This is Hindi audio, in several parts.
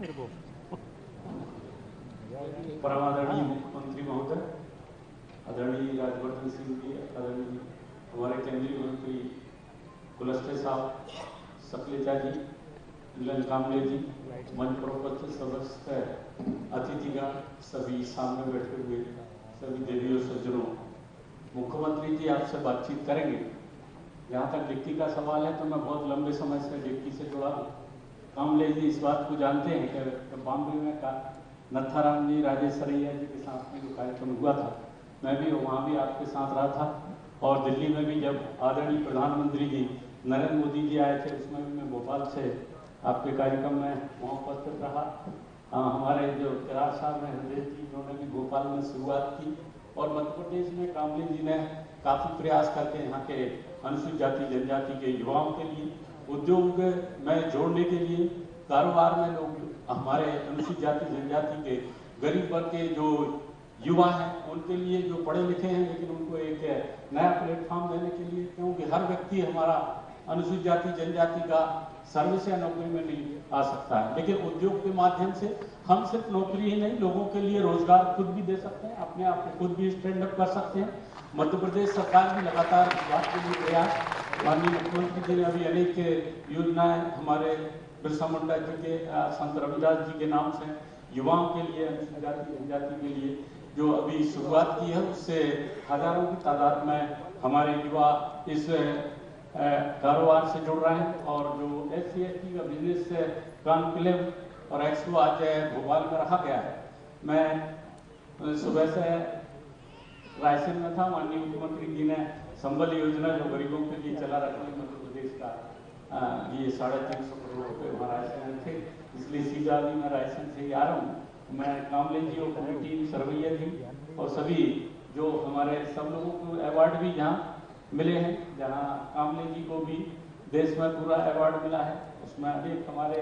मेरे को। परमादरणीय मुख्यमंत्री महोदय, आदरणीय राजवर्धन सिंह जी, आदरणीय हमारे केंद्रीय मंत्री कुलस्ते साहब, सकलेचा जी, मिलन कामले जी, मंच पर उपस्थित सदस्य, अतिथिगण, सभी सामने बैठे हुए सभी देवी और सज्जनों, मुख्यमंत्री जी आपसे बातचीत करेंगे। जहाँ तक डिप्टी का सवाल है तो मैं बहुत लंबे समय से डिप्टी से जुड़ा हूँ। कामले जी इस बात को जानते हैं कि बॉम्बे में नत्थाराम जी, राजेश सरैया जी के साथ में जो कार्यक्रम हुआ था, मैं भी वहाँ भी आपके साथ रहा था। और दिल्ली में भी जब आदरणीय प्रधानमंत्री जी नरेंद्र मोदी जी आए थे, उसमें भी मैं भोपाल से आपके कार्यक्रम में वहाँ उपस्थित रहा। हमारे जो किरार साहब हैं हृदय जी, उन्होंने भी भोपाल में शुरुआत की और मध्य प्रदेश में कामले जी ने काफ़ी प्रयास करके यहाँ के अनुसूचित जाति जनजाति के युवाओं के लिए, उद्योग में जोड़ने के लिए, कारोबार में लोग हमारे अनुसूचित जाति जनजाति के गरीब वर्ग के जो युवा हैं उनके लिए जो पढ़े लिखे हैं लेकिन उनको एक नया प्लेटफॉर्म देने के लिए, क्योंकि हर व्यक्ति हमारा अनुसूचित जाति जनजाति का सर्विस या नौकरी में नहीं आ सकता है, लेकिन उद्योग के माध्यम से हम सिर्फ नौकरी ही नहीं, लोगों के लिए रोजगार खुद भी दे सकते हैं, अपने आप को खुद भी स्टैंड अप कर सकते हैं। मध्य प्रदेश सरकार भी लगातार इस बात के लिए प्रयास, माननीय मुख्यमंत्री जी ने अभी अनेक योजनाएं हमारे बिरसा मुंडा जी के, संत रविदास जी के नाम से युवाओं के लिए, अनुसूचित जाति जनजाति के लिए जो अभी शुरुआत की है, उससे हजारों की तादाद में हमारे युवा इस कारोबार से जुड़ रहे हैं। और जो SC/ST का बिजनेस कॉन्क्लेव और एक्सपो आज भोपाल में रखा गया है, मैं सुबह से रायसेन में था। माननीय मुख्यमंत्री जी ने संबल योजना जो गरीबों के लिए चला रखा है मध्य प्रदेश का, ये 350 करोड़ रुपये वहाँ रायसेन में थे, इसलिए सीधा भी मैं रायसेन से ही आ रहा हूँ। मैं कामले जी और पूरी टीम, सरवैया जी और सभी जो हमारे सब लोगों को अवार्ड भी यहाँ मिले हैं, जहाँ कामले जी को भी देश में पूरा अवार्ड मिला है, उसमें अनेक हमारे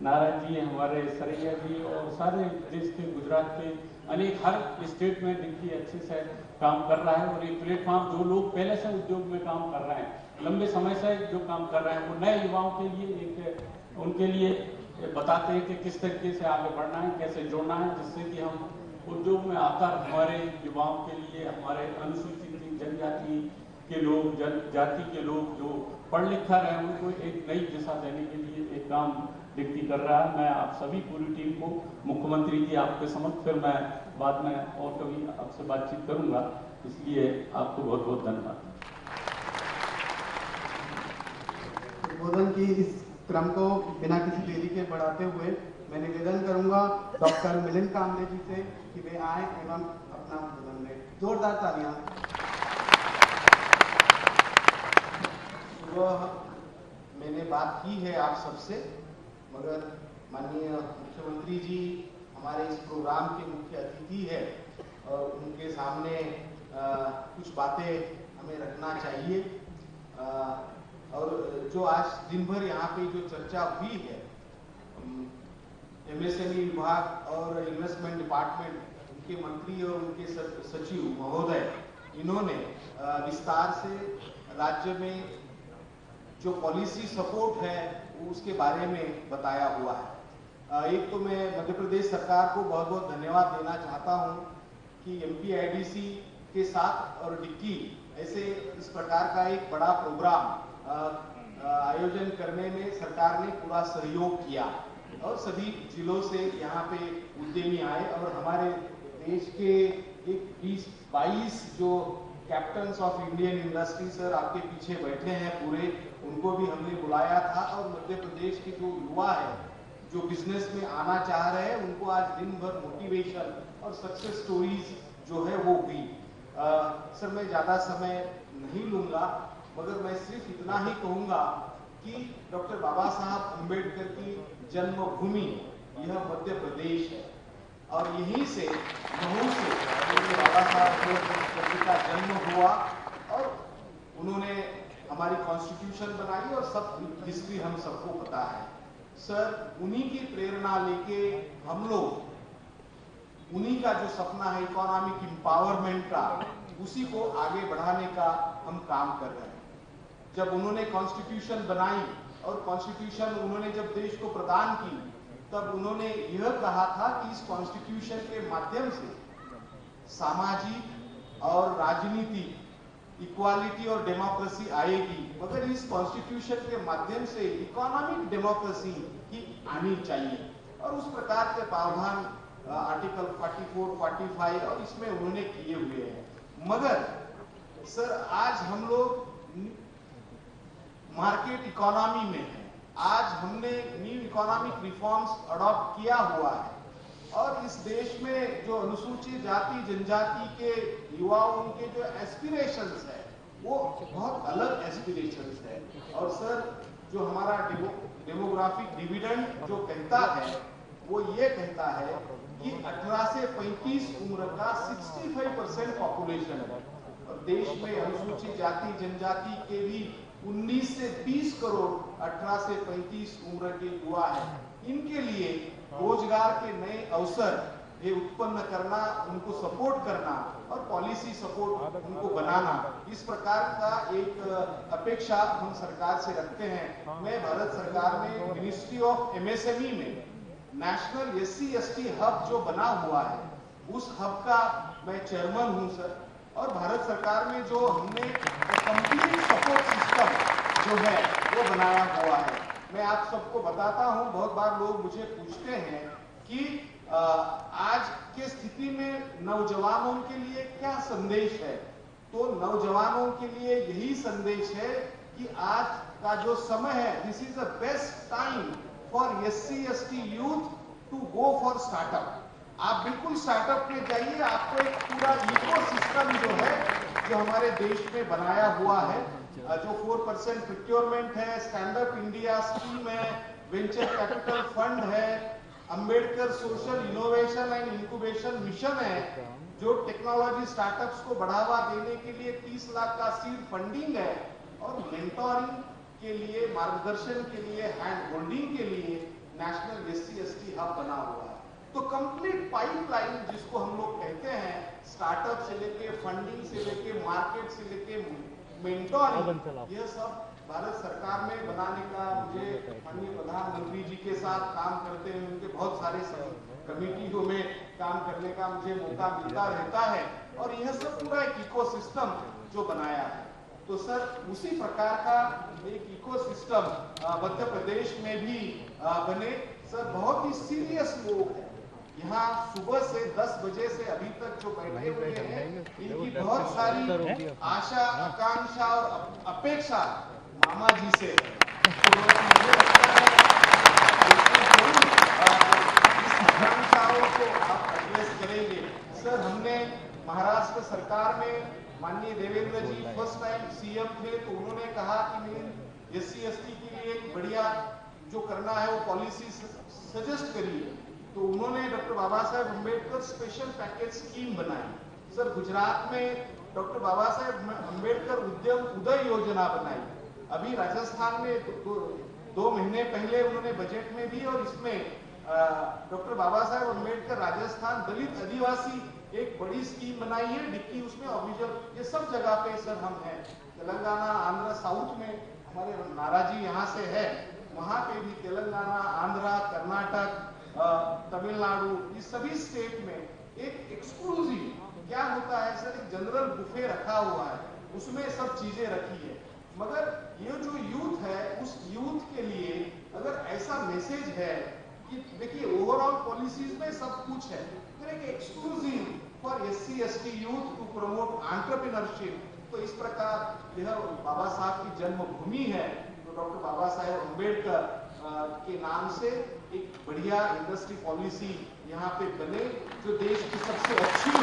नारायण जी, हमारे सरैया जी और सारे देश के, गुजरात के अनेक हर स्टेट में डिप्टी अच्छे से काम कर रहा है। और ये प्लेटफॉर्म जो लोग पहले से उद्योग में काम कर रहे हैं, लंबे समय से जो काम कर रहे हैं, वो नए युवाओं के लिए एक उनके लिए बताते हैं कि किस तरीके से आगे बढ़ना है, कैसे जोड़ना है, जिससे कि हम उद्योग में आकर हमारे युवाओं के लिए, हमारे अनुसूचित जनजाति के लोग, जनजाति के लोग जो पढ़ लिखा रहे हैं, उनको एक नई दिशा देने के लिए एक काम डिप्टी कर रहा है। मैं आप सभी पूरी टीम को, मुख्यमंत्री जी आपके समक्ष फिर मैं बाद में और कभी आपसे बातचीत करूंगा, इसलिए आपको बहुत बहुत धन्यवाद। उद्बोधन की इस क्रम को बिना किसी देरी के बढ़ाते हुए मैं निवेदन करूंगा डॉक्टर मिलन कामले जी से कि वे आए एवं अपना उद्बोधन दें। जोरदार तालियां। सुबह मैंने बात की है आप सबसे, मगर माननीय मुख्यमंत्री जी हमारे इस प्रोग्राम के मुख्य अतिथि है और उनके सामने कुछ बातें हमें रखना चाहिए। और जो आज दिन भर यहाँ पे जो चर्चा हुई है, MSME विभाग और इन्वेस्टमेंट डिपार्टमेंट, उनके मंत्री और उनके सचिव महोदय, इन्होंने विस्तार से राज्य में जो पॉलिसी सपोर्ट है उसके बारे में बताया हुआ है। एक तो मैं मध्य प्रदेश सरकार को बहुत बहुत धन्यवाद देना चाहता हूं कि MPIDC के साथ और डिक्की ऐसे इस प्रकार का एक बड़ा प्रोग्राम आयोजन करने में सरकार ने पूरा सहयोग किया और सभी जिलों से यहाँ पे उद्यमी आए और हमारे देश के एक 20-22 जो captains of Indian industry sir आपके पीछे बैठे हैं पूरे, उनको भी हमने बुलाया था। और मध्य प्रदेश के जो युवा है जो बिजनेस में आना चाह रहे हैं, उनको आज दिन भर मोटिवेशन और सक्सेस स्टोरीज जो है वो हुई। सर मैं ज़्यादा समय नहीं लूँगा, मगर मैं सिर्फ इतना ही कहूँगा कि डॉक्टर बाबा साहब अम्बेडकर की जन्मभूमि यह मध्य प्रदेश है और यहीं से महू से बाबा साहब अम्बेडकर का जन्म हुआ और उन्होंने हमारी कॉन्स्टिट्यूशन बनाई और सब हिस्ट्री हम सबको पता है। सर उन्हीं की प्रेरणा लेके हम लोग, उन्हीं का जो सपना है इकोनॉमिक एम्पावरमेंट का, उसी को आगे बढ़ाने का हम काम कर रहे हैं। जब उन्होंने कॉन्स्टिट्यूशन बनाई और कॉन्स्टिट्यूशन उन्होंने जब देश को प्रदान की, तब उन्होंने यह कहा था कि इस कॉन्स्टिट्यूशन के माध्यम से सामाजिक और राजनीति इक्वालिटी और डेमोक्रेसी आएगी, मगर इस कॉन्स्टिट्यूशन के माध्यम से इकोनॉमिक डेमोक्रेसी ही आनी चाहिए। और उस प्रकार के प्रावधान आर्टिकल 44, 45 और इसमें उन्होंने किए हुए हैं। मगर सर आज हम लोग मार्केट इकोनॉमी में हैं। आज हमने न्यू इकोनॉमिक रिफॉर्म्स अडॉप्ट किया हुआ है और इस देश में जो अनुसूचित जाति जनजाति के युवाओं के जो एस्पिरेशंस है वो बहुत अलग एस्पिरेशंस है। और सर जो हमारा डेमोग्राफिक डिविडेंड जो कहता है वो ये कहता है कि 18 से 35 उम्र का 65% पॉपुलेशन है और देश में अनुसूचित जाति जनजाति के भी 19 से 20 करोड़ 18 से 35 उम्र के युवा है। इनके लिए रोजगार के नए अवसर ये उत्पन्न करना, उनको सपोर्ट करना और पॉलिसी सपोर्ट उनको बनाना, इस प्रकार का एक अपेक्षा हम सरकार से रखते हैं। मैं भारत सरकार में मिनिस्ट्री ऑफ एमएसएमई में नेशनल SC/ST हब जो बना हुआ है उस हब का मैं चेयरमैन हूं सर। और भारत सरकार में जो हमने कंप्लीट सपोर्ट सिस्टम जो है वो बनाया हुआ है। मैं आप सबको बताता हूं, बहुत बार लोग मुझे पूछते हैं कि आज के स्थिति में नौजवानों के लिए क्या संदेश है। तो नौजवानों के लिए यही संदेश है कि आज का जो समय है, this is the best time for SC/ST youth to go for startup. आप बिल्कुल स्टार्टअप में जाइए, आपको एक पूरा इकोसिस्टम जो है जो हमारे देश में बनाया हुआ है, जो 4% प्रोक्योरमेंट है, स्टैंड अप इंडिया स्कीम है, वेंचर कैपिटल फंड है, Ambedkar social innovation and incubation mission है, जो टेक्नोलॉजी स्टार्टअप्स को बढ़ावा देने के लिए 30 लाख का सीड फंडिंग है और मेंटोरिंग के लिए, मार्गदर्शन के लिए, हैंड होल्डिंग के लिए नेशनल SC/ST हब बना हुआ है। तो कंप्लीट पाइपलाइन जिसको हम लोग कहते हैं, स्टार्टअप से लेके फंडिंग से लेके मार्केट से लेके मेंटोरिंग, यह सब भारत सरकार में बनाने का मुझे माननीय प्रधानमंत्री जी के साथ काम करते हैं, उनके बहुत सारे कमेटियों में काम करने का मुझे मौका मिलता रहता है और यह सब पूरा एक इकोसिस्टम जो बनाया है। तो सर उसी प्रकार का एक इकोसिस्टम मध्य प्रदेश में भी बने। सर बहुत ही सीरियस लोग हैं यहाँ, सुबह से 10 बजे से अभी तक जो बैठे हुए हैं, इनकी बहुत सारी आशा आकांक्षा और अपेक्षा मामा जी से, तो मुझे लगता है इस आकांक्षाओं को आप एड्रेस करेंगे। सर हमने महाराष्ट्र सरकार में माननीय देवेंद्र जी फर्स्ट टाइम CM थे, तो उन्होंने कहा कि मेरे SC/ST के लिए एक बढ़िया जो करना है वो पॉलिसी सजेस्ट करिए। तो उन्होंने doctor Baba Saheb Ambedkar special package scheme बनाई। सर गुजरात में डॉक्टर बाबा साहेब अम्बेडकर उद्यम उदय योजना बनाई। अभी राजस्थान में 2 महीने पहले उन्होंने बजट में दी और इसमें डॉक्टर बाबा साहेब अम्बेडकर राजस्थान दलित आदिवासी एक बड़ी स्कीम बनाई है। डिक्की उसमें ऑफिशियल, ये सब जगह पे सर हम हैं। तेलंगाना, आंध्र, साउथ में हमारे नाराजी यहाँ से है, वहां पे भी तेलंगाना, आंध्र, कर्नाटक, तमिलनाडु, इस सभी स्टेट में एक एक्सक्लूसिव क्या होता है सर, एक जनरल बुफे रखा हुआ है, उसमें सब चीजें रखी है। मगर ये जो यूथ है, उस यूथ के लिए अगर ऐसा मैसेज है कि देखिए ओवरऑल पॉलिसीज में सब कुछ है, फिर एक exclusive for SC/ST youth to promote entrepreneurship, तो इस प्रकार यह बाबा साहब की जन्मभूमि है। तो डॉक्टर बाबा साहेब अम्बेडकर के नाम से एक बढ़िया इंडस्ट्री पॉलिसी यहाँ पे बने जो देश की सबसे अच्छी हो।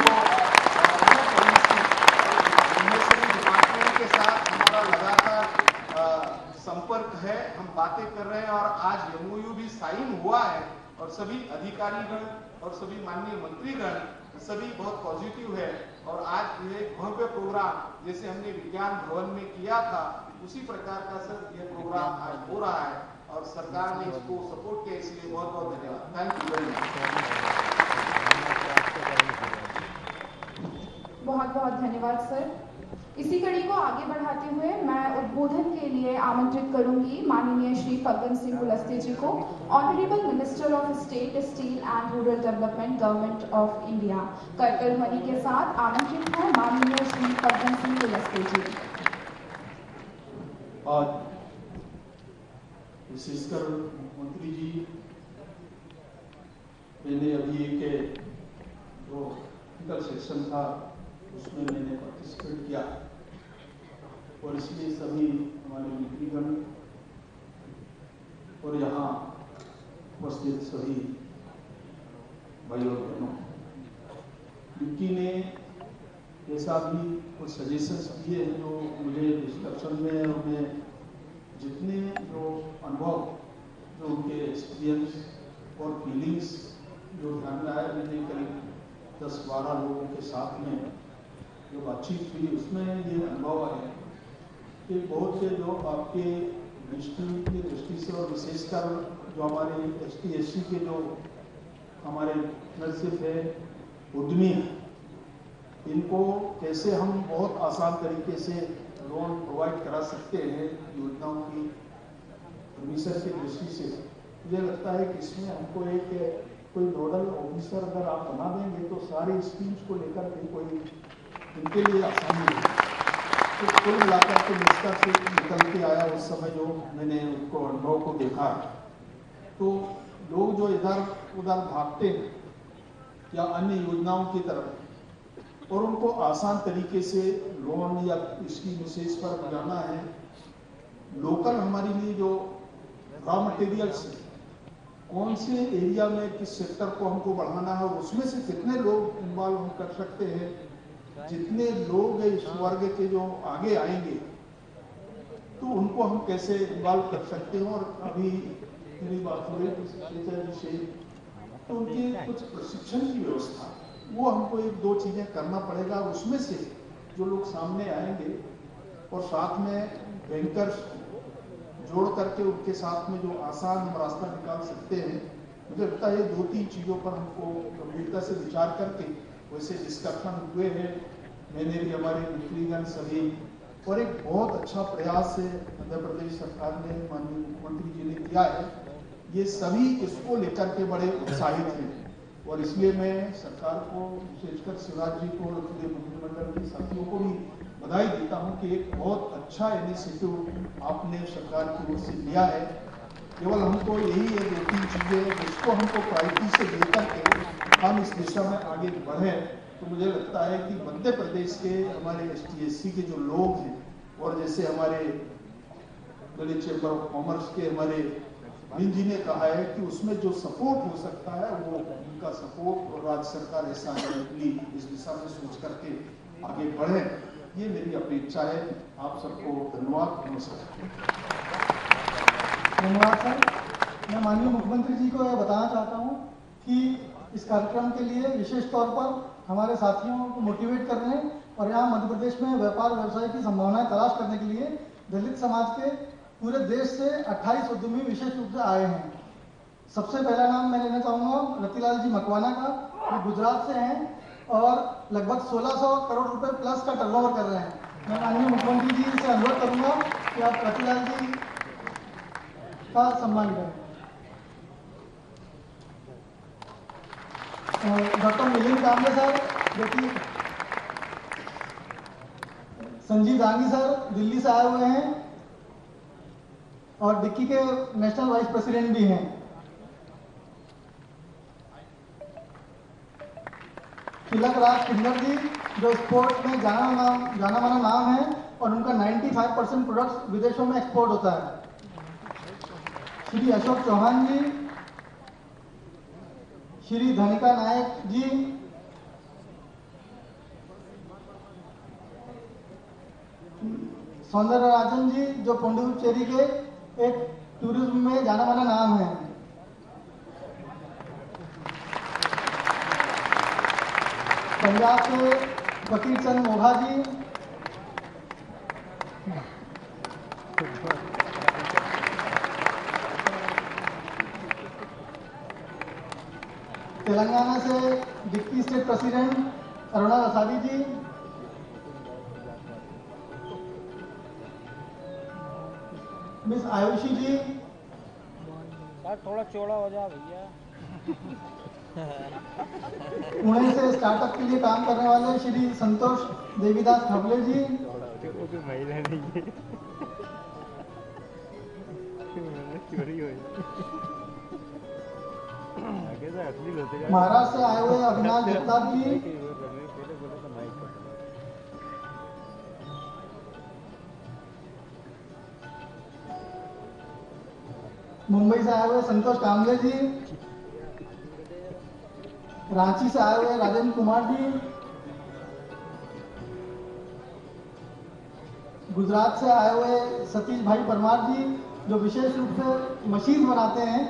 डिपार्टमेंट के साथ हमारा लगातार संपर्क है, हम बातें कर रहे हैं और आज MOU भी साइन हुआ है और सभी अधिकारीगण और सभी माननीय मंत्रीगण सभी बहुत पॉजिटिव है। और आज यह भव्य प्रोग्राम जैसे हमने विज्ञान भवन में किया था, उसी प्रकार का सर यह प्रोग्राम आज हो रहा है और सरकार ने इसको सपोर्ट किया, इसलिए बहुत बहुत धन्यवाद। Thank you very much. बहुत बहुत धन्यवाद सर। इसी कड़ी को आगे बढ़ाते हुए मैं उद्बोधन के लिए आमंत्रित करूंगी माननीय श्री फग्गन सिंह कुलस्ते जी को, honourable minister of state steel and rural development, government of India. करतल ध्वनि के साथ आमंत्रित है माननीय श्री फग्गन सिंह कुलस्ते जी। आज विशेषकर मुख्यमंत्री जी, मैंने अभी एक जो टेक्निकल सेक्शन था उसमें मैंने पार्टिसिपेट किया और इसलिए सभी हमारे मंत्रीगण और यहाँ उपस्थित सभी भाई और बहनों, विक्की ने ऐसा भी कुछ सजेशंस दिए हैं जो मुझे डिस्कशन में और मैं जितने जो अनुभव, जो उनके एक्सपीरियंस और फीलिंग्स जो ध्यान में आया, मैंने करीब 10-12 लोगों के साथ में जो बातचीत हुई उसमें ये अनुभव आया कि बहुत से जो आपके डिस्ट्रिक्ट की दृष्टि से और विशेषकर जो हमारे ST/SC के जो हमारे नर्सिप है, उद्यमी हैं, इनको कैसे हम बहुत आसान तरीके से लोन प्रोवाइड करा सकते हैं योजनाओं की परमिशन की दृष्टि से। मुझे लगता है कि इसमें हमको एक कोई नोडल ऑफिसर अगर आप बना देंगे तो सारी स्कीम्स को लेकर के कोई इनके लिए आसानी है। तो कुल मिलाकर के निष्कर्ष से निकल के आया उस समय जो मैंने उनको अनुभव को देखा, तो लोग जो इधर उधर भागते हैं या अन्य योजनाओं की तरफ और उनको आसान तरीके से लोन या इसकी विशेष पर जाना है, लोकल हमारे लिए जो रॉ मटेरियल्स है, कौन से एरिया में किस सेक्टर को हमको बढ़ाना है और उसमें से कितने लोग इन्वॉल्व हम कर सकते हैं, जितने लोग इस वर्ग के जो आगे आएंगे तो उनको हम कैसे इन्वॉल्व कर सकते हैं। और अभी मेरी बात हो रही से तो उनकी कुछ प्रशिक्षण की व्यवस्था, वो हमको 1-2 चीजें करना पड़ेगा। उसमें से जो लोग सामने आएंगे और साथ में बैंकर्स जोड़ करके उनके साथ में जो आसान हम रास्ता निकाल सकते हैं, मुझे लगता है 2-3 चीजों पर हमको गंभीरता से विचार करके वैसे डिस्कशन हुए हैं। मैंने भी हमारे मंत्रीगण सभी और एक बहुत अच्छा प्रयास है मध्य प्रदेश सरकार ने, माननीय मुख्यमंत्री जी ने किया है। ये सभी इसको लेकर के बड़े उत्साहित हैं और इसलिए मैं सरकार को, विशेषकर शिवराज जी को और पूरे मंत्रिमंडल के साथियों को भी बधाई देता हूं कि एक बहुत अच्छा इनिशिएटिव आपने सरकार की ओर से लिया है। केवल हमको यही है 2-3 चीजें जिसको हमको प्रायोरिटी से लेकर के हम इस दिशा में आगे बढ़े। तो मुझे लगता है कि मध्य प्रदेश के हमारे ST/SC के जो लोग हैं और जैसे हमारे दिल्ली चैम्बर ऑफ कॉमर्स के हमारे अनिल जी ने कहा है कि उसमें जो सपोर्ट हो सकता है वो उनका सपोर्ट, और राज्य सरकार ऐसा इस दिशा में सोच करके आगे बढ़े, ये मेरी अपेक्षा है। आप सबको धन्यवाद। नमस्कार। धन्यवाद सर। मैं माननीय मुख्यमंत्री जी को यह बताना चाहता हूं कि इस कार्यक्रम के लिए विशेष तौर पर हमारे साथियों को मोटिवेट करने और यहाँ मध्य प्रदेश में व्यापार व्यवसाय की संभावनाएं तलाश करने के लिए दलित समाज के पूरे देश से 28 उद्यमी विशेष रूप से आए हैं। सबसे पहला नाम मैं लेना चाहूँगा रतिलाल जी मकवाना का, जो गुजरात से हैं और लगभग 1600 करोड़ रुपए प्लस का टर्नओवर कर रहे हैं। मैं माननीय मुख्यमंत्री जी से अनुरोध करूंगा कि आप रतिलाल जी का सम्मान करें। डॉक्टर मिलिंद कांबले सर, जो कि संजीव दांगी सर दिल्ली से आए हुए हैं और डिक्की के नेशनल वाइस प्रेसिडेंट भी हैं। तिलक राज किन्नर जी, जो स्पोर्ट्स में जाना माना नाम है और उनका 95% प्रोडक्ट्स विदेशों में एक्सपोर्ट होता है। श्री अशोक चौहान जी, श्री धनिका नायक जी, सौंदर्य राजन जी, जो पुडुचेरी के एक टूरिज्म में जाना माना नाम है। पंजाब के फकीर चंद मोघा जी, तेलंगाना से डिप्टी स्टेट प्रेसिडेंट अरुणा रसादी जी, मिस आयुषी जी, थोड़ा चौड़ा हो जा भैया। पुणे से स्टार्टअप के लिए काम करने वाले श्री संतोष देवीदास खबले जी, वो तो महिला नहीं है। चोरी हो आगे से असली होते जाए। महाराष्ट्र से आए हुए अविनाश जगताप जी, पहले बोला था माइक पर। मुंबई से आए हुए संतोष कामले जी, रांची से आए हुए राजेंद्र कुमार जी, गुजरात से आए हुए सतीश भाई परमार जी जो विशेष रूप से मशीन बनाते हैं,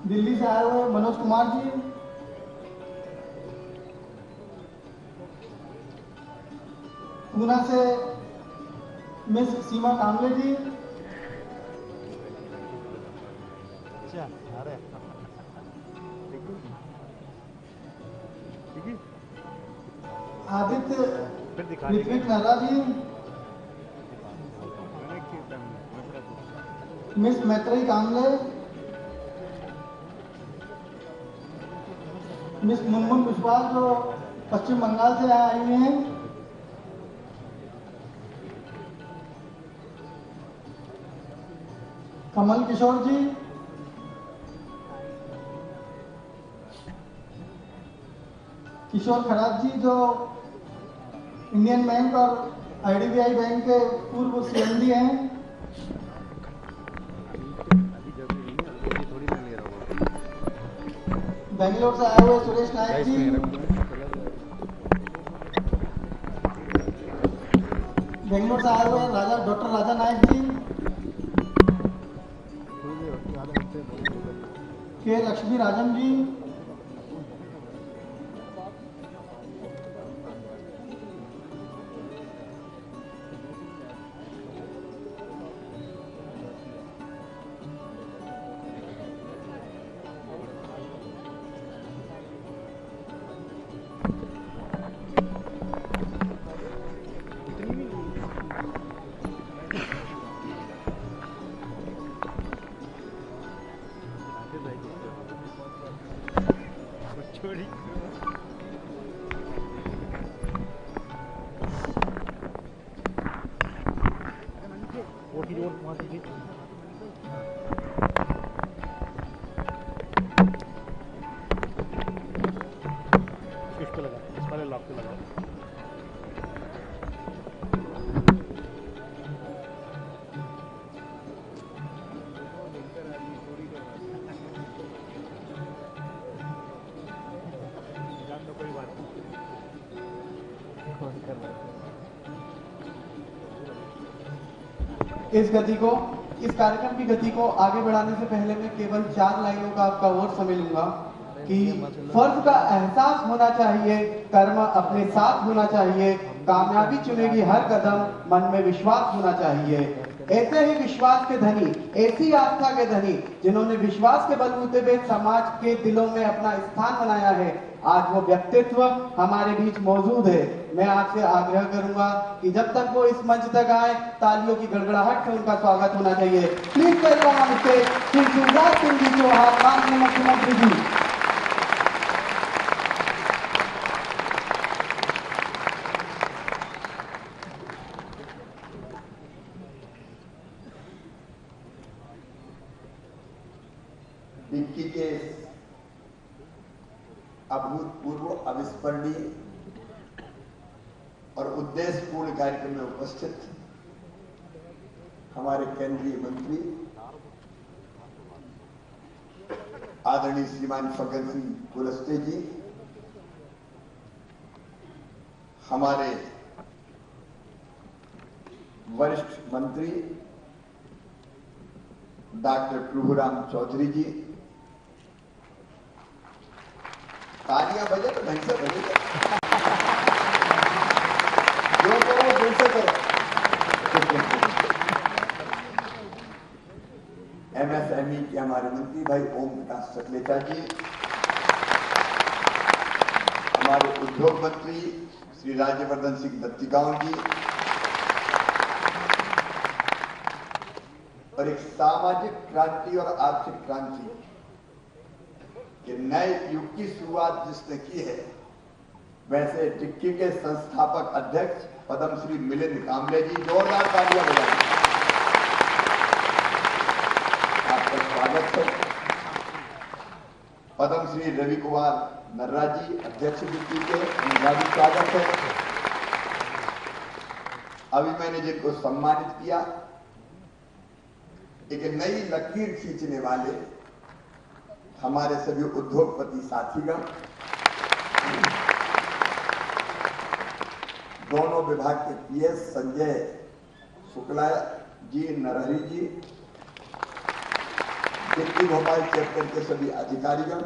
दिल्ली से आए हुए मनोज कुमार जी, पूना से मिस सीमा कामले जी, आदित्य ऋत्विक नहरा जी, मिस मैत्रेयी कामले, मिस मुनमुन विश्वास जो पश्चिम बंगाल से आई हुई हैं, कमल किशोर जी, किशोर खराब जी जो इंडियन बैंक और आईडीबीआई बैंक के पूर्व सीएमडी हैं, बेंगलोर से आए हुए सुरेश नायक जी, बेंगलोर से आए हुए डॉक्टर राजा नायक जी, के लक्ष्मी राजन जी, इस कार्यक्रम की गति को आगे बढ़ाने से पहले मैं केवल 4 लाइनों का आपका और समय लूंगा कि फर्ज का एहसास होना चाहिए, कर्म अपने साथ होना चाहिए, कामयाबी चुनेगी हर कदम, मन में विश्वास होना चाहिए। ऐसे ही विश्वास के धनी, ऐसी आस्था के धनी जिन्होंने विश्वास के बलबूते पे समाज के दिलों में अपना स्थान बनाया है, आज वो व्यक्तित्व हमारे बीच मौजूद है। मैं आपसे आग्रह करूंगा कि जब तक वो इस मंच तक आए, तालियों की गड़गड़ाहट से उनका स्वागत होना चाहिए। प्लीज वेलकम श्री शिवराज सिंह जी चौहान, माननीय मुख्यमंत्री जी। डिक्की के अभूतपूर्व, अविस्मरणीय और उद्देश्यपूर्ण कार्यक्रम में उपस्थित हमारे केंद्रीय मंत्री आदरणीय श्रीमान फग्गन सिंह कुलस्ते जी, हमारे वरिष्ठ मंत्री डॉक्टर प्रभुराम चौधरी जी, तालियां बजे तो ढंग से बजे, जो करो दिल से करो। एमएसएमई के हमारे मंत्री भाई ओम प्रकाश सकलेचा जी, हमारे उद्योग मंत्री श्री राज्यवर्धन सिंह दत्तीगांव जी, और एक सामाजिक क्रांति और आर्थिक क्रांति के नए युग की शुरुआत जिसने की है, वैसे डिक्की के संस्थापक अध्यक्ष पद्मश्री मिलिंद कांबले जी, जोरदार तालियां बजाएं। आपका स्वागत है। पद्मश्री रवि कुमार नर्रा जी, अध्यक्ष डिक्की के, उनका भी स्वागत है। अभी मैंने जिनको सम्मानित किया, एक नई लकीर खींचने वाले हमारे सभी उद्योगपति साथीगण, दोनों विभाग के पीएस संजय शुक्ला जी, नरहरी जी, डिप्टी भोपाल चैप्टर के सभी अधिकारीगण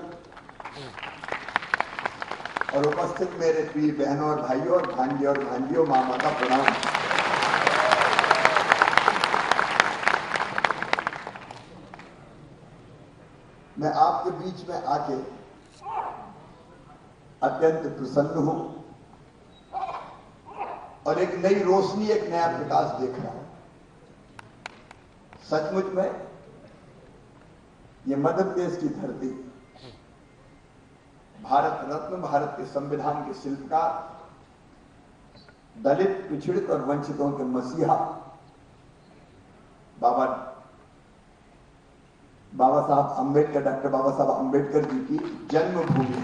और उपस्थित मेरे प्रिय बहनों और भाइयों और भांजे और भांजियों, मामा का प्रणाम। मैं आपके बीच में आके अत्यंत प्रसन्न हूं और एक नई रोशनी, एक नया प्रकाश देख रहा हूं। सचमुच में ये मध्य प्रदेश की धरती, भारत रत्न, भारत के संविधान के शिल्पकार, दलित, पिछड़ित और वंचितों के मसीहा बाबा साहब अंबेडकर, डॉक्टर बाबा साहब अंबेडकर जी की जन्मभूमि।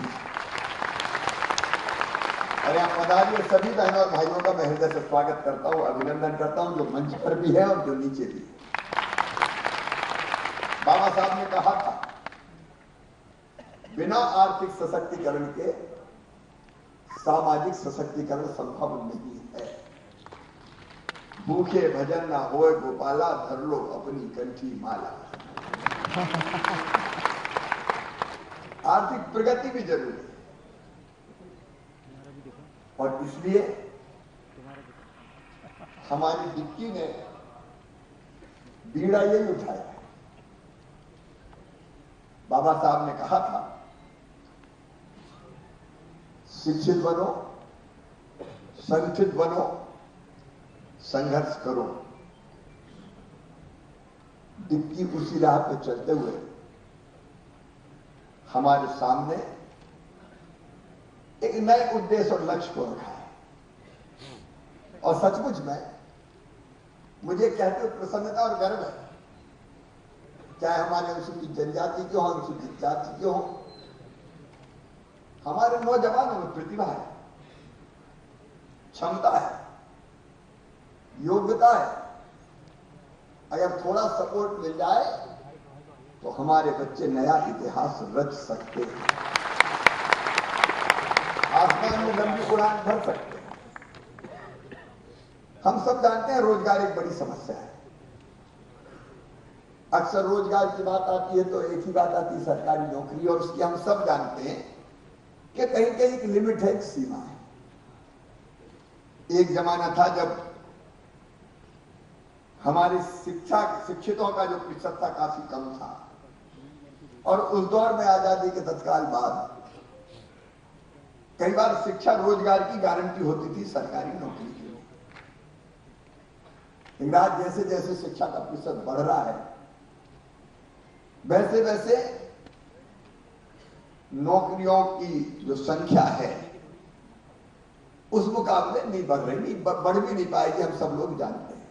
और यहाँ पधारे सभी बहनों और भाइयों का मैं हृदय से स्वागत करता हूं, अभिनंदन करता हूं, जो मंच पर भी है और जो नीचे भी है। बाबा साहब ने कहा था, बिना आर्थिक सशक्तिकरण के सामाजिक सशक्तिकरण संभव नहीं है। भूखे भजन ना होए गोपाला, धर लो अपनी कंठी माला। आर्थिक प्रगति भी जरूरी है और इसलिए हमारी डिक्की ने बीड़ा यही उठाया। बाबा साहब ने कहा था, शिक्षित बनो, संगठित बनो, संघर्ष करो। डिक्की उसी राह पे चलते हुए हमारे सामने एक नए उद्देश्य और लक्ष्य को रखा है। और सचमुच में मुझे कहते हुए प्रसन्नता और गर्व है, चाहे हमारे अनुसूचित जनजाति के हो, अनुसूचित जाति के हो, हमारे नौजवानों में प्रतिभा है, क्षमता है, योग्यता है। अगर थोड़ा सपोर्ट मिल जाए तो हमारे बच्चे नया इतिहास रच सकते हैं, आसमान में लंबी उड़ान भर सकते हैं। हम सब जानते हैं रोजगार एक बड़ी समस्या है। अक्सर रोजगार की बात आती है तो एक ही बात आती है, सरकारी नौकरी, और उसकी हम सब जानते हैं कि कहीं कहीं एक लिमिट है, एक सीमा है। एक जमाना था जब हमारी शिक्षितों का जो प्रतिशत था काफी कम था, और उस दौर में आजादी के तत्काल बाद कई बार शिक्षा रोजगार की गारंटी होती थी सरकारी नौकरी के लिए। लेकिन आज जैसे जैसे शिक्षा का प्रतिशत बढ़ रहा है, वैसे वैसे नौकरियों की जो संख्या है उस मुकाबले नहीं बढ़ रही, नहीं बढ़ भी नहीं पाएगी, हम सब लोग जानते हैं।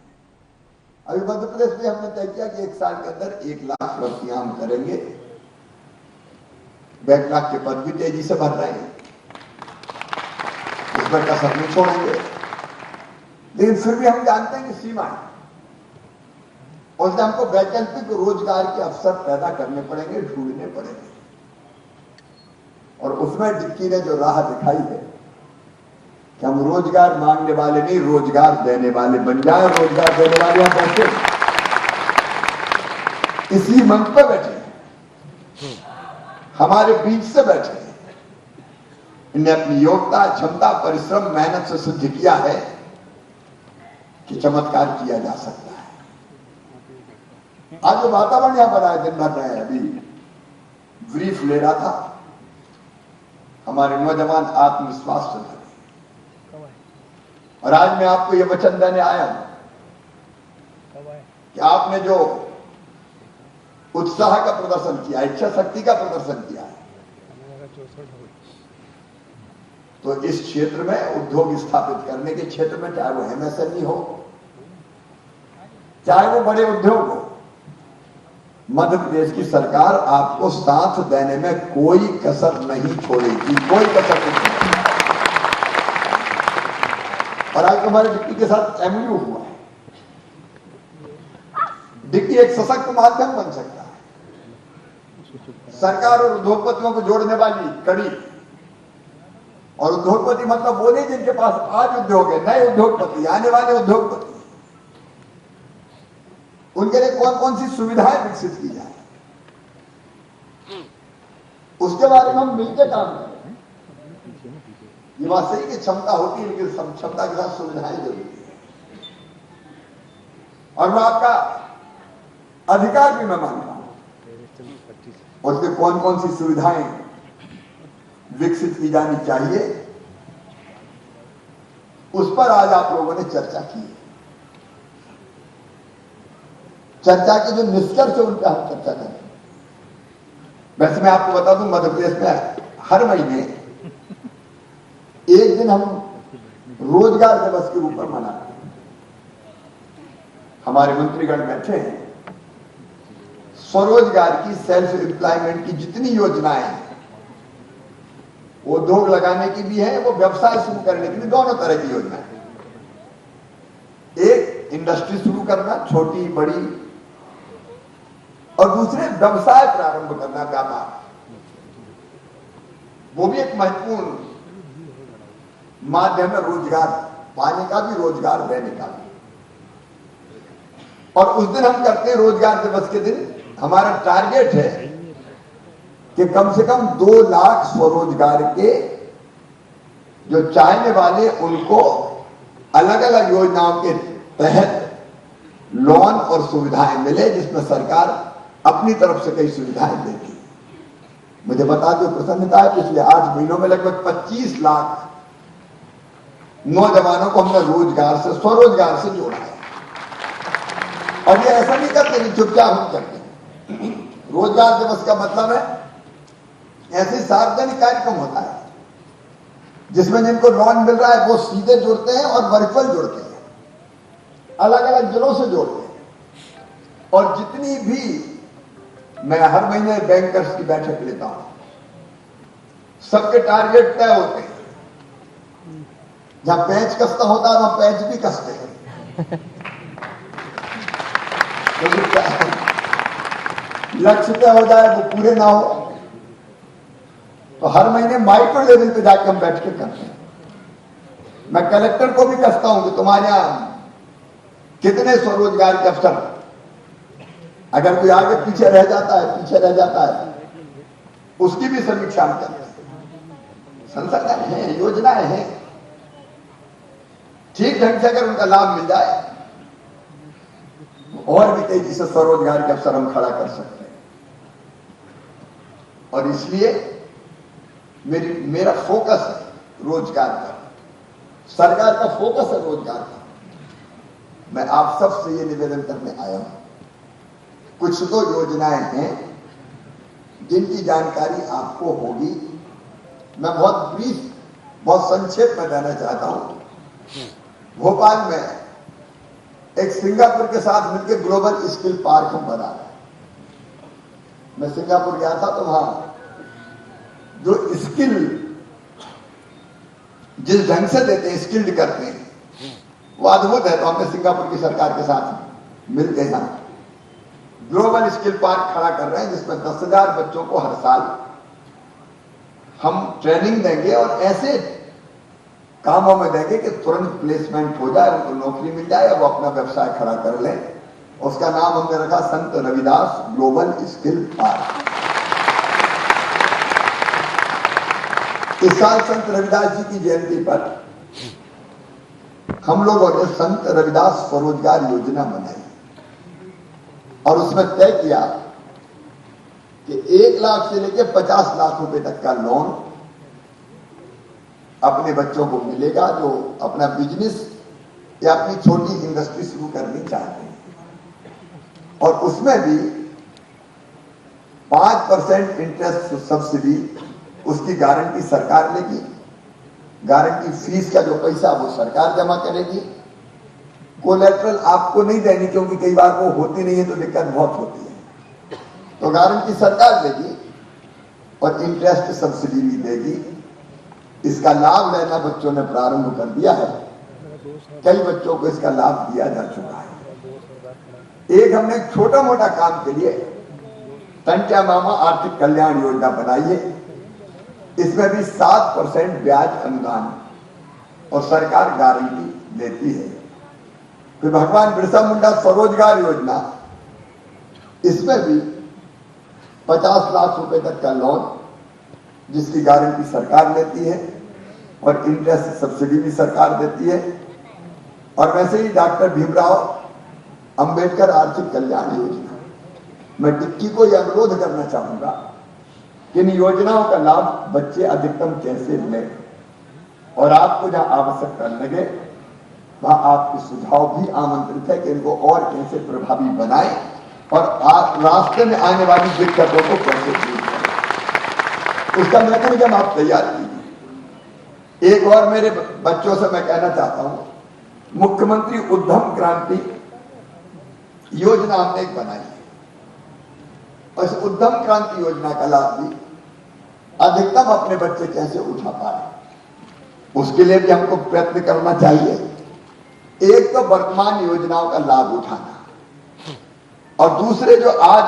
अभी मध्य प्रदेश में हमने तय किया कि 1 साल के अंदर 1 लाख भर्तियां हम करेंगे। बैकलॉग के पद भी तेजी से भर रहे हैं, इस पर कसर नहीं छोड़ेंगे। लेकिन फिर भी हम जानते हैं कि सीमा है, उसमें हमको वैकल्पिक रोजगार के अवसर पैदा करने पड़ेंगे, ढूंढने पड़ेंगे। और उसमें डिक्की ने जो राह दिखाई है कि हम रोजगार मांगने वाले नहीं, रोजगार देने वाले बन जाए। रोजगार देने वाले हम बैठे इसी मंच पर बैठे, हमारे बीच से बैठे, इन्हें अपनी योग्यता, क्षमता, परिश्रम, मेहनत से सिद्ध किया है कि चमत्कार किया जा सकता है। आज जो वातावरण यहां बना है, दिन भर रहे हैं, अभी ब्रीफ ले रहा था, हमारे नौजवान आत्मविश्वास से भरे। और आज मैं आपको यह वचन देने आया हूं कि आपने जो उत्साह का प्रदर्शन किया, इच्छा शक्ति का प्रदर्शन किया है। तो इस क्षेत्र में उद्योग स्थापित करने के क्षेत्र में, चाहे वो एमएसएमई हो, चाहे वो बड़े उद्योग हो, मध्य प्रदेश की सरकार आपको साथ देने में कोई कसर नहीं छोड़ेगी, कोई कसर नहीं छोड़ेगी। और आज हमारे डिप्टी के साथ एमओयू हुआ है। डिप्टी एक सशक्त माध्यम बन सकता है, सरकार और उद्योगपतियों को जोड़ने वाली कड़ी। और उद्योगपति मतलब वो नहीं जिनके पास आज उद्योग है, नए उद्योगपति, आने वाले उद्योगपति, उनके लिए कौन कौन सी सुविधाएं विकसित की जाए, उसके बारे में हम मिलकर काम करें। ये बात सही कि क्षमता होती है, लेकिन क्षमता के साथ सुविधाएं जरूरी है। और मैं आपका अधिकार भी मैं मानता हूं, उसके कौन कौन सी सुविधाएं विकसित की जानी चाहिए, उस पर आज आप लोगों ने चर्चा की है। चर्चा के जो निष्कर्ष है उन पर हम चर्चा करें। वैसे मैं आपको बता दूं, मध्य प्रदेश में हर महीने एक दिन हम रोजगार दिवस के रूप में मनाते हैं। हमारे मंत्रीगण बैठे हैं, स्वरोजगार की, सेल्फ एम्प्लॉयमेंट की जितनी योजनाएं हैं, वो उद्योग लगाने की भी है, वो व्यवसाय शुरू करने की भी, दोनों तरह की योजना है। एक इंडस्ट्री शुरू करना, छोटी बड़ी, और दूसरे व्यवसाय प्रारंभ करना, व्यापार। वो भी एक महत्वपूर्ण माध्यम है रोजगार पाने का भी, रोजगार देने का भी। और उस दिन हम करते हैं, रोजगार दिवस के दिन हमारा टारगेट है कि कम से कम 2 लाख स्वरोजगार के जो चाहने वाले, उनको अलग अलग योजनाओं के तहत लोन और सुविधाएं मिले, जिसमें सरकार अपनी तरफ से कई सुविधाएं देती। मुझे बता दो, प्रसन्नता है, पिछले 8 महीनों में लगभग 25 लाख नौजवानों को हमने रोजगार से, स्वरोजगार से जोड़ा है। और ये ऐसा नहीं करते कि चुपचाप हम करते हैं। रोजगार दिवस का मतलब है ऐसे सार्वजनिक कार्यक्रम होता है जिसमें जिनको लोन मिल रहा है वो सीधे जुड़ते हैं और वर्चुअल जुड़ते हैं, अलग अलग जिलों से जोड़ते हैं। और जितनी भी, मैं हर महीने बैंकर्स की बैठक लेता हूं, सबके टारगेट तय होते हैं। जहां पैंच कसता होता है वहां पैंच भी कसते हैं। लक्ष्य तय हो जाए, वो पूरे ना हो, तो हर महीने माइक्रो लेवल पे जाकर हम बैठ के करते हैं। मैं कलेक्टर को भी कसता हूं कि तुम्हारे यहां कितने स्वरोजगार के अवसर, अगर कोई आगे पीछे रह जाता है, उसकी भी समीक्षा हम करते हैं। संसाधन है, योजनाएं हैं, ठीक ढंग से अगर उनका लाभ मिल जाए और भी तेजी से स्वरोजगार के अवसर हम खड़ा कर सकते हैं। और इसलिए मेरा फोकस है रोजगार पर, सरकार का फोकस है रोजगार पर। मैं आप सबसे ये निवेदन करने आया हूं, कुछ तो योजनाएं हैं जिनकी जानकारी आपको होगी। मैं बहुत ब्रीफ, बहुत संक्षेप में देना चाहता हूं। भोपाल में एक सिंगापुर के साथ मिलकर ग्लोबल स्किल पार्क हम बना रहे हैं। मैं सिंगापुर गया था, तो वहां जो स्किल जिस ढंग से देते हैं, स्किल्ड करते हैं, वो अद्भुत है। तो हमने सिंगापुर की सरकार के साथ मिलकर यहां ग्लोबल स्किल पार्क खड़ा कर रहे हैं, जिसमें 10,000 बच्चों को हर साल हम ट्रेनिंग देंगे और ऐसे कामों में देंगे कि तुरंत प्लेसमेंट हो जाए, उनको नौकरी मिल जाए, वो अपना व्यवसाय खड़ा कर लें। उसका नाम हमने रखा संत रविदास ग्लोबल स्किल पार्क। इस साल संत रविदास जी की जयंती पर हम लोगों ने संत रविदास स्वरोजगार योजना बनाई और उसमें तय किया कि 1 लाख से लेकर 50 लाख रुपए तक का लोन अपने बच्चों को मिलेगा जो अपना बिजनेस या अपनी छोटी इंडस्ट्री शुरू करनी चाहते हैं। और उसमें भी 5% इंटरेस्ट सब्सिडी उसकी गारंटी सरकार लेगी। गारंटी फीस का जो पैसा वो सरकार जमा करेगी। कोलेट्रल आपको नहीं देनी, क्योंकि कई बार वो होती नहीं है तो दिक्कत बहुत होती है। तो गारंटी सरकार देगी और इंटरेस्ट सब्सिडी भी देगी। इसका लाभ लेना बच्चों ने प्रारंभ कर दिया है। कई बच्चों को इसका लाभ दिया जा चुका है। एक हमने छोटा मोटा काम के लिए टंट्या मामा आर्थिक कल्याण योजना बनाई है। इसमें भी 7% ब्याज अनुदान और सरकार गारंटी देती है। फिर भगवान बिरसा मुंडा स्वरोजगार योजना, इसमें भी 50 लाख रुपए तक का लोन जिसकी गारंटी सरकार लेती है और इंटरेस्ट सब्सिडी भी सरकार देती है। और वैसे ही डॉक्टर भीमराव अंबेडकर आर्थिक कल्याण योजना, मैं डिक्की को यह अनुरोध करना चाहूंगा कि इन योजनाओं का लाभ बच्चे अधिकतम कैसे लें, और आपको जहां आवश्यकता लगे वहां आपके सुझाव भी आमंत्रित है कि इनको और कैसे प्रभावी बनाएं और रास्ते में आने वाली दिक्कतों को कैसे दूर करें, उसका मैकेनिज्म आप तैयार कीजिए। एक और मेरे बच्चों से मैं कहना चाहता हूं, मुख्यमंत्री उद्यम क्रांति योजना हमने एक बनाई है और इस उद्यम क्रांति योजना का लाभ भी अधिकतम अपने बच्चे कैसे उठा पाए, उसके लिए भी हमको प्रयत्न करना चाहिए। एक तो वर्तमान योजनाओं का लाभ उठाना और दूसरे जो आज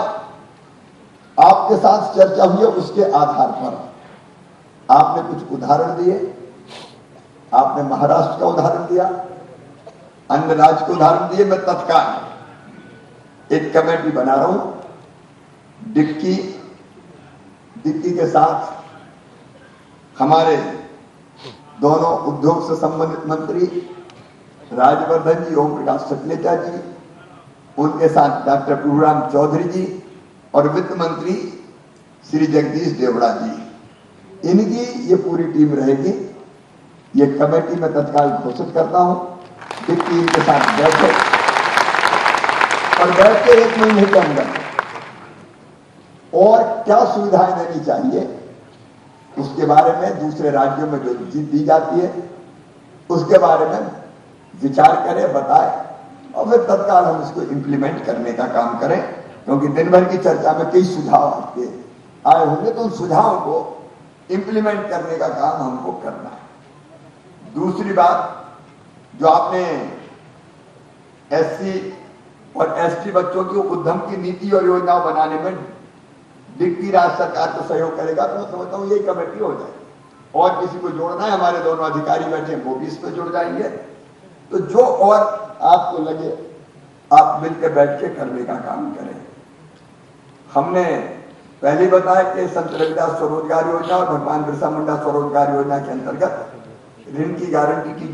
आपके साथ चर्चा हुई है उसके आधार पर आपने कुछ उदाहरण दिए। आपने महाराष्ट्र का उदाहरण दिया, अन्य राज्य के उदाहरण दिए। मैं तत्काल एक कमेटी बना रहा हूं। डिक्की के साथ हमारे दोनों उद्योग से संबंधित मंत्री राजवर्धन जी, ओम प्रकाश सकलेचा जी, उनके साथ डॉक्टर प्रभुराम चौधरी जी और वित्त मंत्री श्री जगदीश देवड़ा जी, इनकी ये पूरी टीम रहेगी। ये कमेटी में तत्काल घोषित करता हूं। डिक्की इनके साथ बैठे और बैठ के 1 महीने के अंदर और क्या सुविधाएं देनी चाहिए उसके बारे में, दूसरे राज्यों में जो दी जाती है उसके बारे में विचार करें, बताएं और फिर तत्काल हम इसको इंप्लीमेंट करने का काम करें। क्योंकि दिन भर की चर्चा में कई सुझाव आपके आए होंगे, तो उन सुझावों को इंप्लीमेंट करने का काम हमको करना है। दूसरी बात, जो आपने एससी और एसटी बच्चों की उद्यम की नीति और योजना बनाने में डिक्की राज्य सरकार को सहयोग करेगा, तो मैं समझता हूं यही कमेटी हो जाएगी। और किसी को जोड़ना है, हमारे दोनों अधिकारी बैठे वो भी इस पर जुड़ जाएंगे। तो जो और आपको लगे आप मिलकर बैठ के करने का काम करें। हमने पहले बताया कि संत रविदास स्वरोजगार योजना और भगवान बिरसा मुंडा स्वरोजगार योजना के अंतर्गत ऋण की गारंटी की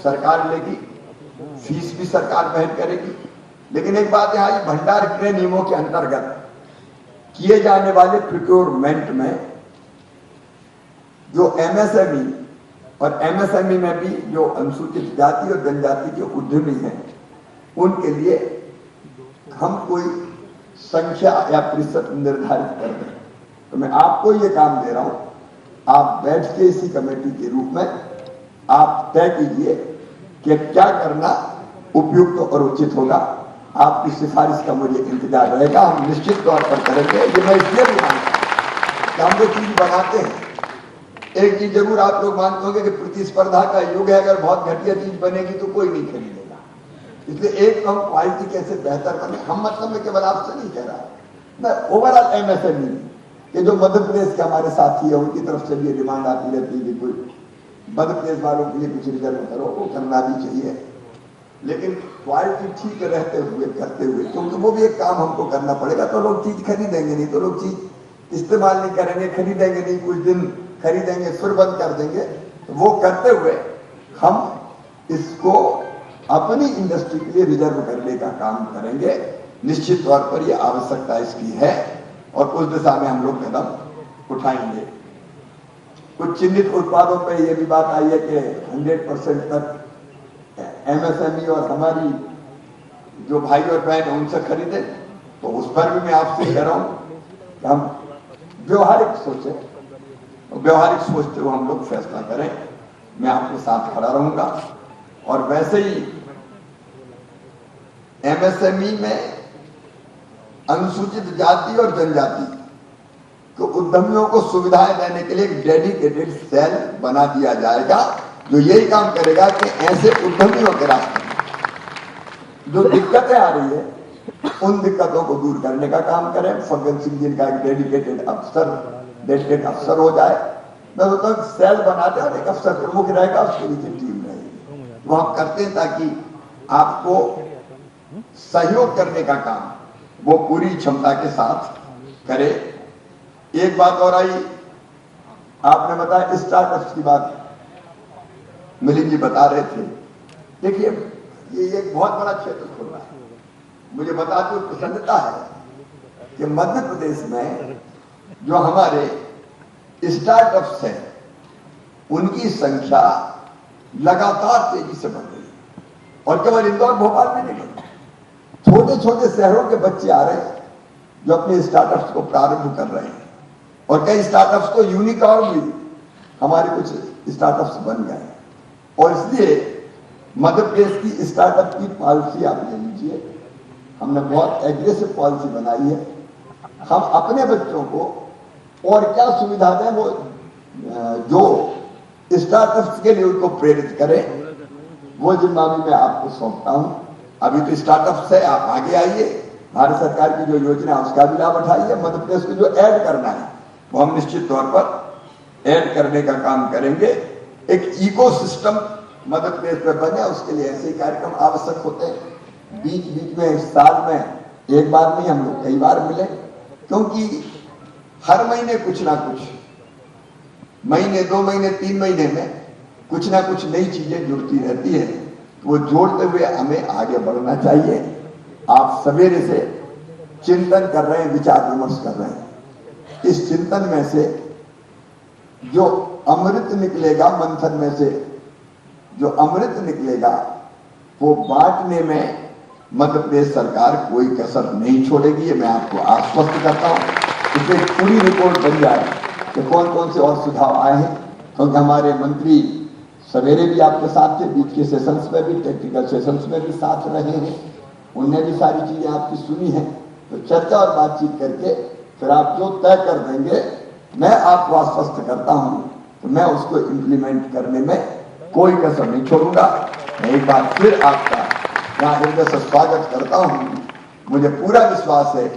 सरकार लेगी, फीस भी सरकार वहन करेगी। लेकिन एक बात यहाँ, ये भंडार गृह नियमों के अंतर्गत किए जाने वाले प्रोक्योरमेंट में जो एमएसएमई और एमएसएमई में भी जो अनुसूचित जाति और जनजाति के उद्यमी हैं, उनके लिए हम कोई संख्या या प्रतिशत निर्धारित कर दें। तो मैं आपको ये काम दे रहा हूं, आप बैठ के इसी कमेटी के रूप में आप तय कीजिए कि क्या करना उपयुक्त और उचित होगा। आपकी सिफारिश का मुझे इंतजार रहेगा, हम निश्चित तौर पर करेंगे। ये मैं इसलिए भी मानता हूं कि हम जो चीज बनाते हैं, एक चीज जरूर आप लोग मानते होंगे कि प्रतिस्पर्धा का युग है, अगर बहुत घटिया चीज बनेगी तो कोई नहीं खरीदेगा। इसलिए एक तो हम क्वालिटी कैसे बेहतर बने, हम मतलब में केवल आपसे नहीं कह रहा, मैं ओवरऑल एमएसएमई के जो मध्य प्रदेश के हमारे साथी है उनकी तरफ से भी डिमांड आती रहती है कि कोई मध्य प्रदेश वालों के लिए कुछ रिजर्व करो, वो करना भी चाहिए। लेकिन क्वालिटी ठीक रहते हुए करते हुए, क्योंकि वो भी एक काम हमको करना पड़ेगा। तो लोग चीज खरीदेंगे नहीं, तो लोग चीज इस्तेमाल नहीं करेंगे, खरीदेंगे नहीं, कुछ दिन खरीदेंगे फिर बंद कर देंगे। तो वो करते हुए हम इसको अपनी इंडस्ट्री के लिए रिजर्व करने का काम करेंगे। निश्चित तौर पर यह आवश्यकता इसकी है और उस दिशा में हम लोग कदम उठाएंगे। कुछ चिन्हित उत्पादों पर यह भी बात आई है कि 100% तक एमएसएमई और हमारी जो भाई और बहन उनसे खरीदे, तो उस पर भी मैं आपसे कह रहा हूं कि हम व्यवहारिक सोचें, व्यवहारिक सोचते हुए हम लोग फैसला करें। मैं आपके साथ खड़ा रहूंगा। और वैसे ही एमएसएमई में अनुसूचित जाति और जनजाति को उद्यमियों को सुविधाएं देने के लिए एक डेडिकेटेड सेल बना दिया जाएगा, जो यही काम करेगा कि ऐसे उद्यमियों के रास्ते में जो दिक्कतें आ रही है उन दिक्कतों को दूर करने का काम करें। फग्गन सिंह जी का एक डेडिकेटेड अफसर हो जाए। मैं सोचता हूँ सेल बनाते और एक अफसर प्रमुख रहेगा, उसके नीचे टीम रहेगी। वो हम करते हैं ताकि आपको सहयोग करने का काम वो पूरी क्षमता के साथ करे। एक बात और आई, आपने बताया स्टार्टअप्स की बात, मिलिंद जी बता रहे थे। देखिए ये एक बहुत बड़ा क्षेत्र खुल रहा है। मुझे बताते हुए प्रसन्नता है कि मध्य प्रदेश में जो हमारे स्टार्टअप्स हैं उनकी संख्या लगातार तेजी से बढ़ रही है। और केवल इंदौर भोपाल में नहीं, छोटे छोटे शहरों के बच्चे आ रहे हैं जो अपने स्टार्टअप्स को प्रारंभ कर रहे हैं। और कई स्टार्टअप्स तो यूनिकॉर्न भी हमारे कुछ स्टार्टअप्स बन गए हैं। और इसलिए मध्य प्रदेश की स्टार्टअप की पॉलिसी आप ले लीजिए, हमने बहुत एग्रेसिव पॉलिसी बनाई है। हम अपने बच्चों को और क्या सुविधा दें, वो जो स्टार्टअप्स के लिए उनको प्रेरित करें, वो जिम्मेदारी मैं आपको सौंपता हूं। अभी तो स्टार्टअप्स है, आप आगे आइए, भारत सरकार की जो योजना है उसका भी लाभ उठाइए। मध्य प्रदेश को जो ऐड करना है वो हम निश्चित तौर पर ऐड करने का काम करेंगे। एक इकोसिस्टम मध्य प्रदेश में बने, उसके लिए ऐसे कार्यक्रम आवश्यक होते हैं। बीच बीच में साल में एक बार नहीं, हम लोग कई बार मिले, क्योंकि हर महीने कुछ ना कुछ, महीने 2 महीने 3 महीने में कुछ ना कुछ नई चीजें जुड़ती रहती है। वो जोड़ते हुए हमें आगे बढ़ना चाहिए। आप सवेरे से चिंतन कर रहे हैं, विचार विमर्श कर रहे हैं। इस चिंतन में से जो अमृत निकलेगा, मंथन में से जो अमृत निकलेगा, वो बांटने में मध्य प्रदेश सरकार कोई कसर नहीं छोड़ेगी। ये मैं आपको आश्वस्त करता हूं। इसे पूरी रिपोर्ट बन जाए कि कौन कौन से और सुझाव आए हैं, क्योंकि हमारे मंत्री सवेरे भी आपके साथ थे, बीच के सेशंस में भी, टेक्निकल सेशंस में भी साथ रहे हैं। उनने भी सारी चीजें आपकी सुनी हैं। तो चर्चा और बातचीत करके फिर आप जो तय कर देंगे, मैं आपको आश्वस्त करता हूं तो मैं उसको इंप्लीमेंट करने में कोई कसर नहीं छोड़ूंगा। मैं एक बार फिर आपका यहाँ हृदय से स्वागत करता हूं। मुझे पूरा विश्वास है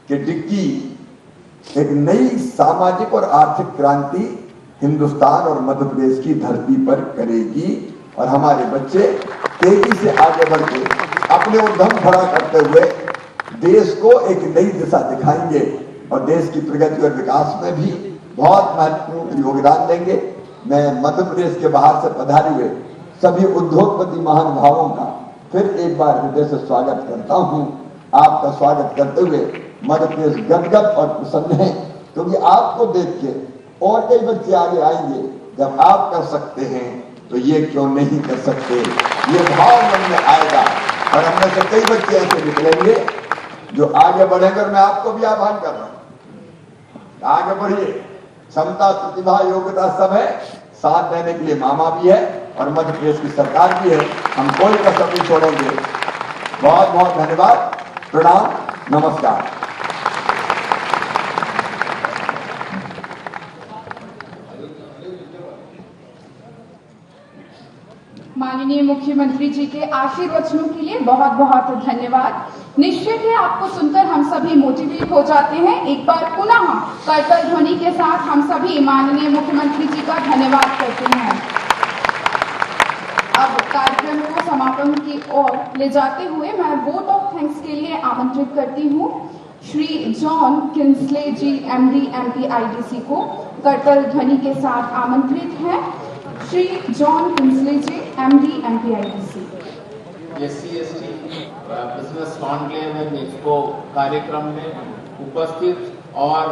कि डिक्की एक नई सामाजिक और आर्थिक क्रांति हिंदुस्तान और मध्य प्रदेश की धरती पर करेगी और हमारे बच्चे तेजी से आगे बढ़ के अपने उद्यम खड़ा करते हुए देश को एक नई दिशा दिखाएंगे और देश की प्रगति और विकास में भी बहुत महत्वपूर्ण योगदान देंगे। मैं मध्य प्रदेश के बाहर से पधारे हुए सभी उद्योगपति महानुभावों का फिर एक बार हृदय से स्वागत करता हूं। आपका स्वागत करते हुए मध्य प्रदेश गदगद और प्रसन्न है, क्योंकि आपको देख के और कई बच्चे आगे आएंगे। जब आप कर सकते हैं तो ये क्यों नहीं कर सकते, ये भाव मन में आएगा और हमने से कई बच्चे ऐसे निकलेंगे जो आगे बढ़ेंगे। और मैं आपको भी आह्वान कर रहा हूं, आगे बढ़िए। क्षमता, प्रतिभा, योग्यता सब है, साथ देने के लिए मामा भी है और मध्य प्रदेश की सरकार भी है। हम कोई कसर नहीं छोड़ेंगे। बहुत बहुत धन्यवाद, प्रणाम, नमस्कार। माननीय मुख्यमंत्री जी के आशीर्वचनों के लिए बहुत बहुत धन्यवाद। निश्चित है आपको सुनकर हम सभी मोटिवेट हो जाते हैं। एक बार पुनः करतल ध्वनि के साथ हम सभी माननीय मुख्यमंत्री जी का धन्यवाद करते हैं। अब कार्यक्रम को समापन की ओर ले जाते हुए मैं वोट ऑफ थैंक्स के लिए आमंत्रित करती हूँ Shri John Kinsley ji MD MP IDC को। करतल ध्वनि के साथ आमंत्रित हैं Shri John Kinsley ji MD MP IDC। SC/ST business conclave and expo कार्यक्रम में उपस्थित और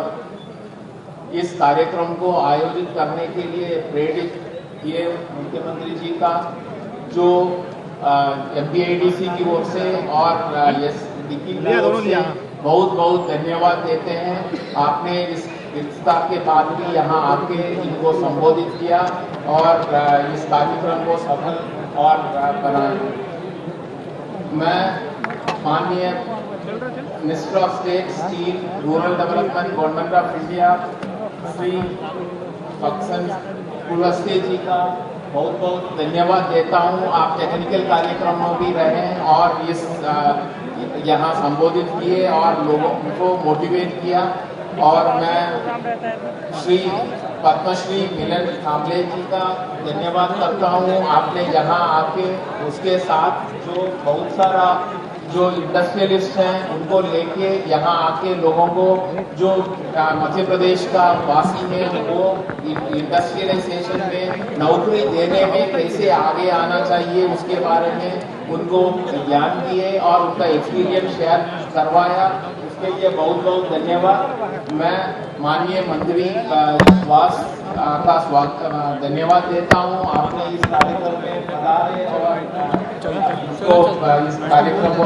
इस कार्यक्रम को आयोजित करने के लिए प्रेरित किए मुख्यमंत्री जी का, जो MP IDC की ओर से और डिक्की की ओर से बहुत बहुत धन्यवाद देते हैं। आपने इस इफ्तार के बाद भी यहाँ आके इनको संबोधित किया और इस कार्यक्रम को सफल और बनाया। मैं माननीय minister of state steel rural development government of India Shri Faggan Kulaste ji का बहुत बहुत धन्यवाद देता हूँ। आप टेक्निकल कार्यक्रम में भी रहे और इस यहाँ संबोधित किए और लोगों को मोटिवेट किया। और मैं श्री पद्मश्री मिलन कांबले जी का धन्यवाद करता हूँ। आपने यहाँ आके उसके साथ जो बहुत सारा जो इंडस्ट्रियलिस्ट हैं उनको लेके यहाँ आके लोगों को जो मध्य प्रदेश का वासी है वो इंडस्ट्रियलाइजेशन में नौकरी देने में कैसे आगे आना चाहिए उसके बारे में उनको ज्ञान दिए और उनका एक्सपीरियंस शेयर करवाया। उसके लिए बहुत बहुत धन्यवाद। मैं माननीय मंत्री स्वास्थ्य का धन्यवाद देता हूँ। आपने इस कार्यक्रम में पधारे और इसको इस कार्यक्रम को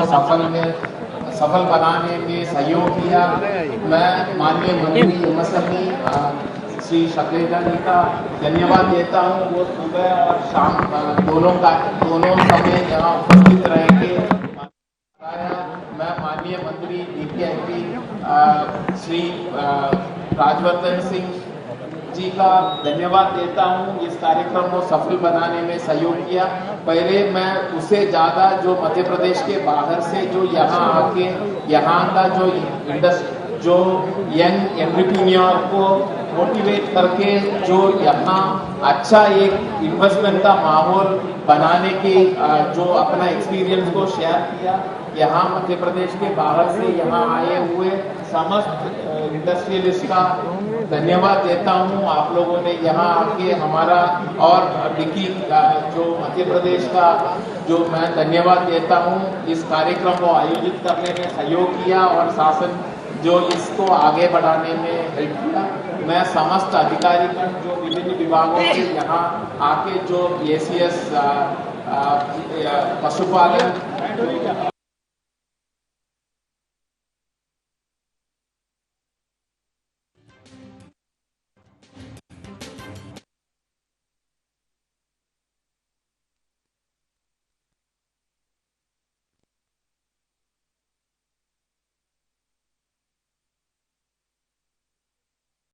सफल बनाने में सहयोग किया। मैं माननीय मंत्री एमएसएमई श्री शक्लेजा जी का धन्यवाद देता हूँ। वो सुबह और शाम दोनों समय यहाँ उपस्थित रहेंगे। मैं माननीय मंत्री डीपीआईपी श्री राजवर्धन सिंह जी का धन्यवाद देता हूँ। इस कार्यक्रम को सफल बनाने में सहयोग किया। पहले मैं उससे ज़्यादा जो मध्य प्रदेश के बाहर से जो यहाँ आके यहाँ का जो यंग एंटरप्रेन्योर को मोटिवेट करके जो यहाँ अच्छा एक इन्वेस्टमेंट का माहौल बनाने के जो अपना एक्सपीरियंस को शेयर किया। यहाँ मध्य प्रदेश के बाहर से यहाँ आए हुए समस्त इंडस्ट्रियलिस्ट का धन्यवाद देता हूँ। आप लोगों ने यहाँ आके हमारा और डिकी जो मध्य प्रदेश का जो मैं धन्यवाद देता हूँ इस कार्यक्रम को आयोजित करने में सहयोग किया और शासन जो इसको आगे बढ़ाने में हेल्प किया। मैं समस्त अधिकारी जो विभिन्न विभागों के यहाँ आके जो एसीएस पशुपालन